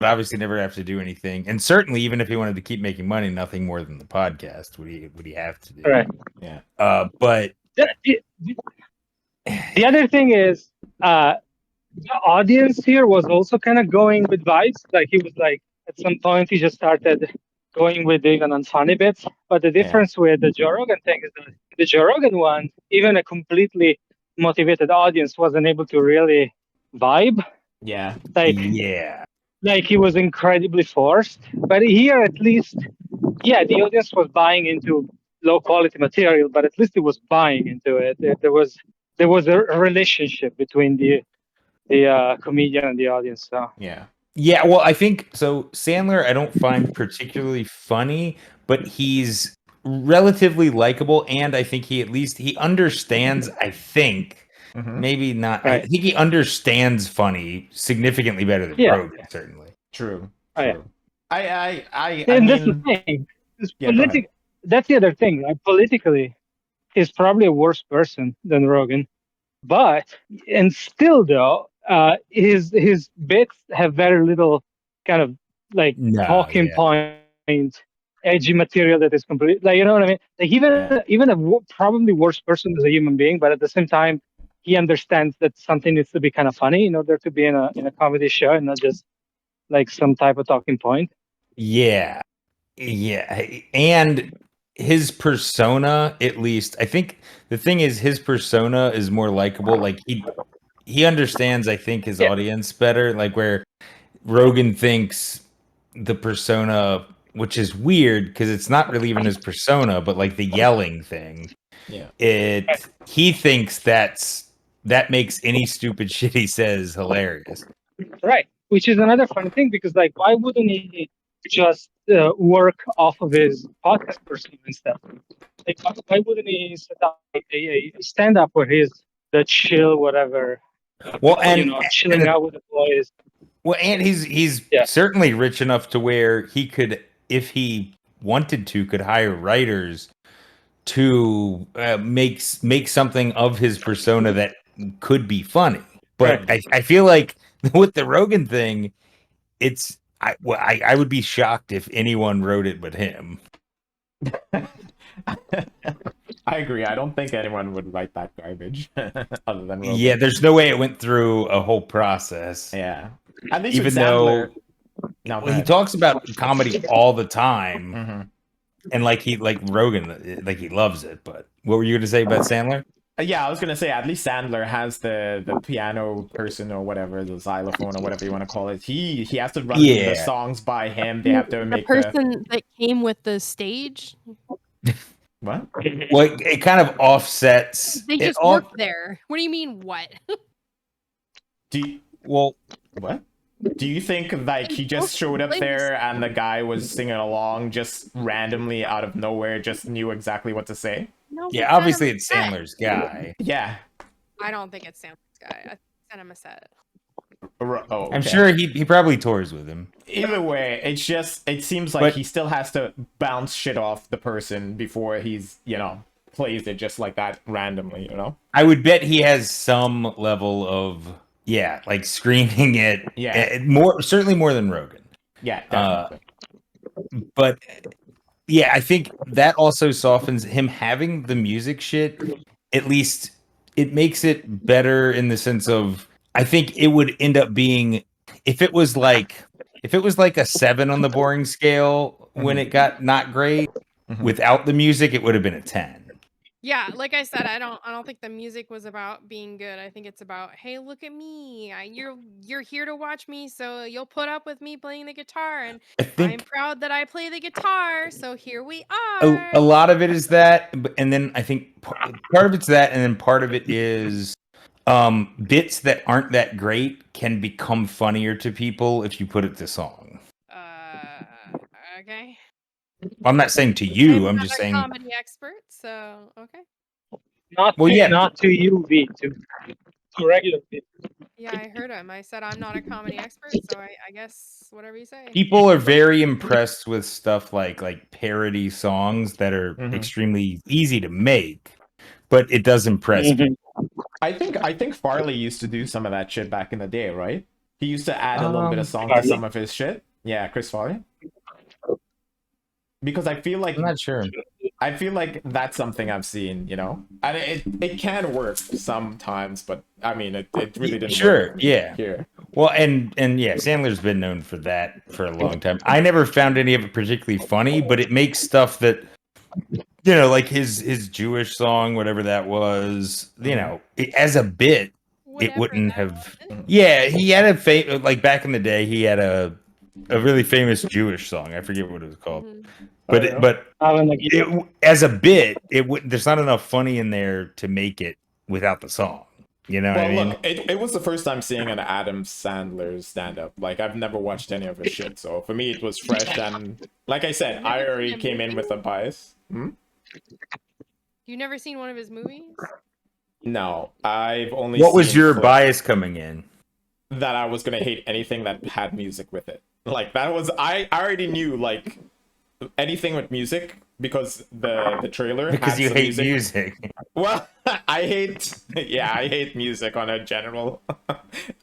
obviously never have to do anything. And certainly, even if he wanted to keep making money, nothing more than the podcast would he have to do. Right. Yeah. But the other thing is, the audience here was also kind of going with vibes. Like he was like, at some point, he just started going with even unfunny bits. But the difference with the Joe Rogan thing is that the Joe Rogan one, even a completely motivated audience wasn't able to really vibe. Yeah. Like he was incredibly forced. But here, at least, yeah, the audience was buying into low quality material, but at least it was buying into it. There was a relationship between the comedian and the audience. So yeah, well, I think so. Sandler, I don't find particularly funny, but he's relatively likable, and I think he understands. I think maybe not. Right. I think he understands funny significantly better than Rogan, certainly. True. Yeah. I and mean, that's the thing. Yeah, that's the other thing. Like, politically, he's probably a worse person than Rogan, but and still though, his bits have very little kind of like talking point, edgy material that is complete. Like, you know what I mean? Like even a probably worse person as a human being, but at the same time, he understands that something needs to be kind of funny in order to be in a comedy show and not just like some type of talking point. Yeah. And his persona, at least, I think the thing is his persona is more likable. Like he understands, I think, his audience better. Like where Rogan thinks the persona, which is weird because it's not really even his persona, but like the yelling thing. He thinks that makes any stupid shit he says hilarious. Right. Which is another funny thing because, like, why wouldn't he just work off of his podcast persona and stuff? Like, why wouldn't he set up a stand up where he's the chill, whatever? Well, and chilling out with the boys. Well, and he's certainly rich enough to where he could, if he wanted to, could hire writers to make something of his persona that could be funny. But I feel like with the Rogan thing, it's I would be shocked if anyone wrote it but him. I agree. I don't think anyone would write that garbage other than Rogan. Yeah, there's no way it went through a whole process. Yeah. At least even though he talks about comedy all the time, and like Rogan, like he loves it. But what were you going to say about Sandler? Yeah, I was gonna say at least Sandler has the piano person or whatever, the xylophone or whatever you want to call it. He has to run the songs by him. They have to make the person that came with the stage. What? Well, it kind of offsets. They just work there. What do you mean? What? What? Do you think like he just showed up there and the guy was singing along just randomly out of nowhere, just knew exactly what to say? No, yeah, obviously it's Sandler's guy. Yeah. I don't think it's Sandler's guy. I sent him a set. Oh, I'm sure he probably tours with him. Either way, it seems like he still has to bounce shit off the person before he's, plays it just like that randomly, I would bet he has some level of like screaming it. Certainly more than Rogan. Yeah, definitely. But yeah, I think that also softens him having the music shit. At least it makes it better in the sense of I think it would end up being if it was like a 7 on the boring scale when it got not great without the music, it would have been a 10. Yeah, like I said, I don't think the music was about being good. I think it's about, hey, look at me. You're here to watch me, so you'll put up with me playing the guitar, and I'm proud that I play the guitar. So here we are. A lot of it is that, and then I think part of it's that, and then part of it is bits that aren't that great can become funnier to people if you put it to song. Okay. I'm not saying to you. I'm just saying. Comedy expert, so okay. Not to you, V, to regular people. Yeah, I heard him. I said I'm not a comedy expert, so I guess whatever you say. People are very impressed with stuff like parody songs that are extremely easy to make, but it does impress people. I think Farley used to do some of that shit back in the day, right? He used to add a little bit of song to some of his shit. Yeah, Chris Farley. Because I feel like I'm not sure. I feel like that's something I've seen, you know, and it can work sometimes, but I mean, it really didn't work. Yeah. Here. Well, and yeah, Sandler's been known for that for a long time. I never found any of it particularly funny, but it makes stuff that, you know, like his Jewish song, whatever that was, you know, as a bit, it wouldn't have. Yeah, he had like back in the day, he had a really famous Jewish song. I forget what it was called. But as a bit, it would. There's not enough funny in there to make it without the song. You know what I mean? Look, it was the first time seeing an Adam Sandler stand-up. Like, I've never watched any of his shit, so for me it was fresh. And like I said, I already came in with a bias. You never seen one of his movies? No, I've only. What was your bias coming in? That I was gonna hate anything that had music with it. Like, that was I already knew, like, anything with music, because the trailer because you hate music. Well, I hate music on a general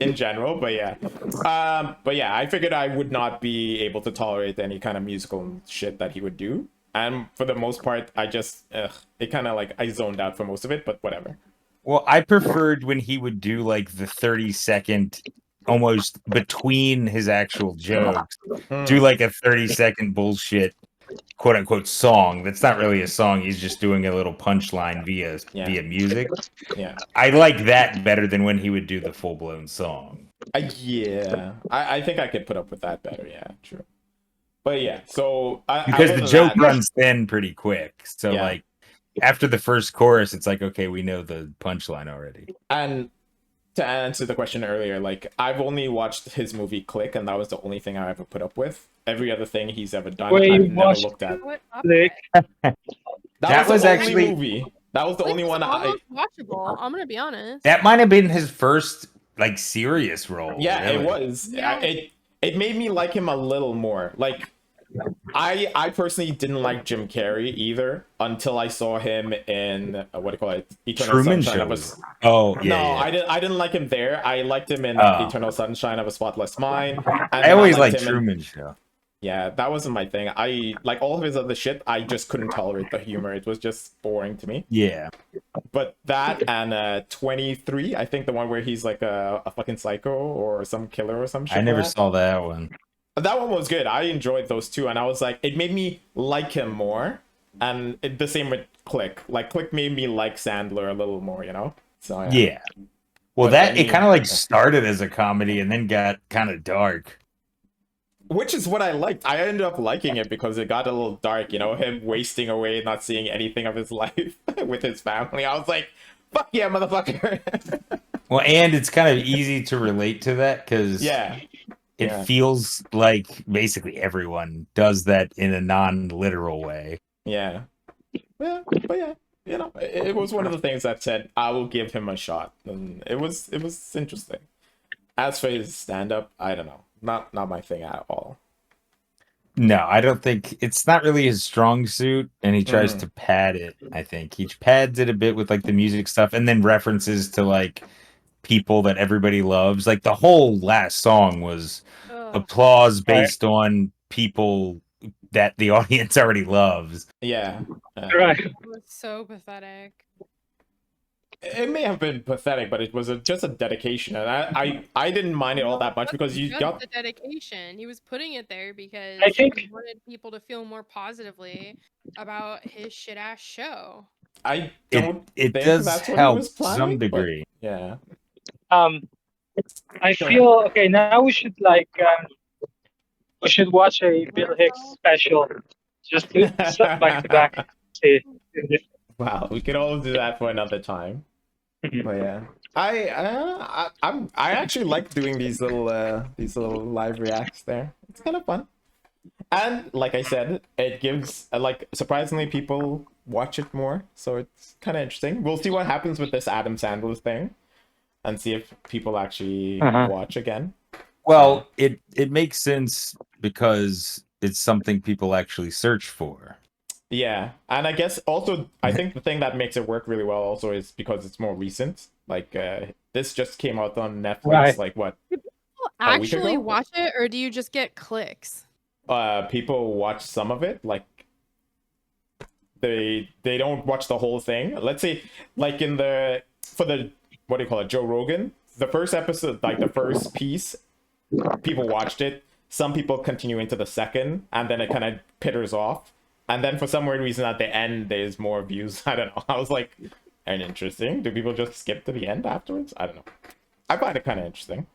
in general, but yeah, I figured I would not be able to tolerate any kind of musical shit that he would do, and for the most part I just it kind of like I zoned out for most of it, but whatever. Well, I preferred when he would do like the 30-second almost between his actual jokes, do like a 30-second bullshit quote unquote song that's not really a song. He's just doing a little punchline via music. Yeah, I like that better than when he would do the full blown song. Yeah, I think I could put up with that better. Yeah, true. But yeah, so because the joke runs thin pretty quick. So like after the first chorus, it's like, okay, we know the punchline already. And to answer the question earlier, like, I've only watched his movie Click, and that was the only thing I ever put up with. Every other thing he's ever done, I've never looked at. Click. That was actually movie. That was the only one watchable. I'm gonna be honest. That might have been his first like serious role. Yeah, really. It was. Yeah. It made me like him a little more. Like, I personally didn't like Jim Carrey either until I saw him in what do you call it? Eternal Truman Sunshine Show. I didn't like him there. I liked him in Eternal Sunshine of a Spotless Mind. I always liked Truman Show. Yeah, that wasn't my thing. I like all of his other shit. I just couldn't tolerate the humor. It was just boring to me. Yeah. But that and 23, I think the one where he's like a fucking psycho or some killer or some shit. I never saw that one. That one was good. I enjoyed those two, and I was like, it made me like him more. And the same with Click. Like, Click made me like Sandler a little more, you know? So yeah. Well, it kind of like started as a comedy and then got kind of dark. Which is what I liked. I ended up liking it because it got a little dark, you know, him wasting away, not seeing anything of his life with his family. I was like, fuck yeah, motherfucker. Well, and it's kind of easy to relate to that because it feels like basically everyone does that in a non-literal way. Yeah. Yeah, but yeah, you know, it was one of the things that said, I will give him a shot. And it was interesting. As for his stand-up, I don't know. Not my thing at all. No, I don't think it's not really his strong suit, and he tries to pad it. I think he pads it a bit with like the music stuff, and then references to like people that everybody loves. Like the whole last song was applause based on people that the audience already loves. Yeah, right. It was so pathetic. It may have been pathetic, but it was just a dedication, and I didn't mind it all that much because you got the dedication. He was putting it there because I think he wanted people to feel more positively about his shit ass show. I don't. It think does that's what help he was planning, some degree. Yeah. I feel okay. Now we should watch a Bill Hicks special, just to back to back. Wow, we could always do that for another time. But yeah, I actually like doing these little live reacts there. It's kind of fun, and like I said, it gives like surprisingly people watch it more, so it's kind of interesting. We'll see what happens with this Adam Sandler thing, and see if people actually watch again. Well, it makes sense because it's something people actually search for. Yeah, and I guess also I think the thing that makes it work really well also is because it's more recent. Like this just came out on Netflix. Right. Like what? a week actually ago. watch it, or do you just get clicks? People watch some of it, like they don't watch the whole thing. Let's say, like for the what do you call it, Joe Rogan, the first episode, like the first piece, people watched it. Some people continue into the second, and then it kind of pitters off. And then for some weird reason at the end, there's more views. I don't know. I was like, and interesting. Do people just skip to the end afterwards? I don't know. I find it kind of interesting.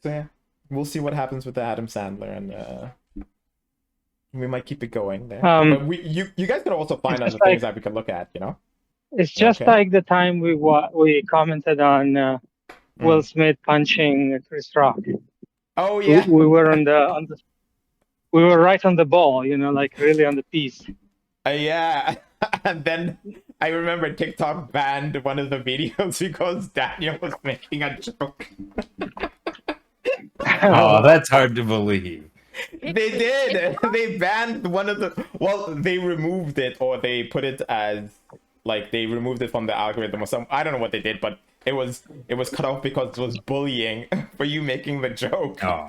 So yeah, we'll see what happens with the Adam Sandler, and we might keep it going there. But you guys could also find other things that we could look at, you know? It's just like the time we commented on Will Smith punching Chris Rock. Oh yeah. We were we were right on the ball, you know, like really on the piece. Yeah. And then I remember TikTok banned one of the videos because Daniel was making a joke. Oh, that's hard to believe. They did. They banned one of the. Well, they removed it, or they put it as like they removed it from the algorithm or something. I don't know what they did, but it was cut off because it was bullying for you making the joke. Oh.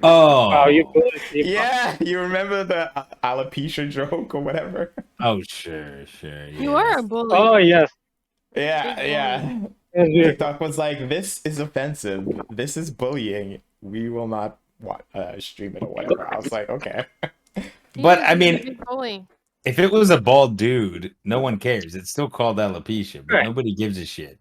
Oh. You bullied people. Yeah, you remember the alopecia joke or whatever? Oh, sure. Yes. You are a bully. Oh yes. Yeah. TikTok was like, this is offensive. This is bullying. We will not stream it or whatever. I was like, okay. But I mean, bully. if it was a bald dude, no one cares. It's still called alopecia, but Right. nobody gives a shit.